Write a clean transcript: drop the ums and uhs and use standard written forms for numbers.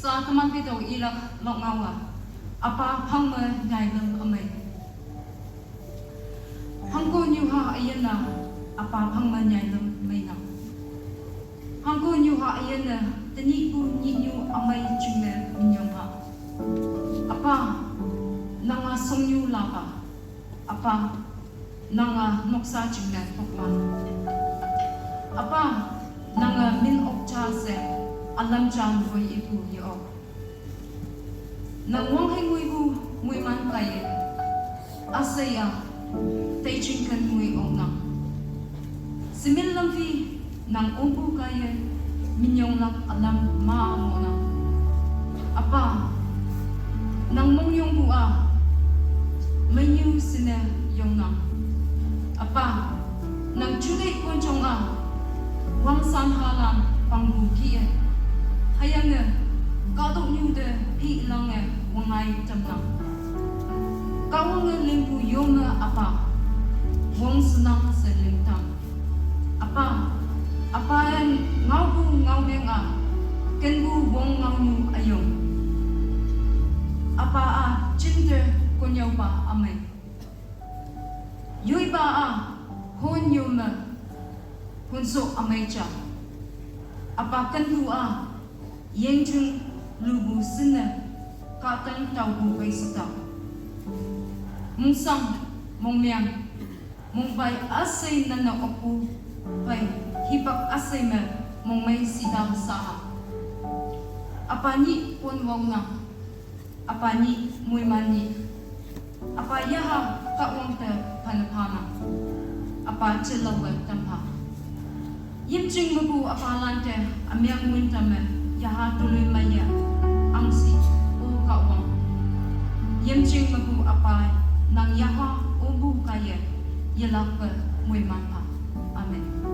sa teman video ilak lok ngawa apa phang me nyai lem amai phang ko nyu ha ayana apa phang me nyai lem mai na phang ko nyu ha ayana tani ku ni nyu amai chime minyong ha apa nanga song nyu la pa apa nanga noksa chime pokman apa nanga min ok cha se alam chan voi ibu yo nang wong heng mui bu mui man kai asaya tay chin kan mui ong na simil lam fi nang ong bu kai minyong lak alam ma mo na apa nang mong yong bu a menyu sine yong na apa nang chulei kon chong a wang san halan pang bu ki hayang ka dok nyu de pi lang wangai tamna ka wang limpu yong apa wang senang selintang apa en ngau bu ngau menga ken bu wong ngau nu ayong apa a chinte konyau ba amai yui ba a hon yom hon so amai cha apa kan bu a yeng chung lu bu sine ka tang tau bu bai sta mung sam mong miang mong bai asai na opu bai hipak asai me mong mai sidam sa apa ni pon wong na apa ni mui mani apa ya ha ka wong te panapana apa chelawa tampa yim ching mabu apa lante amyang mun tame ya ha tului maya angsi o ka wong yim ching mabu apa nang ya ha o bu kaya yelak mui man pa amen.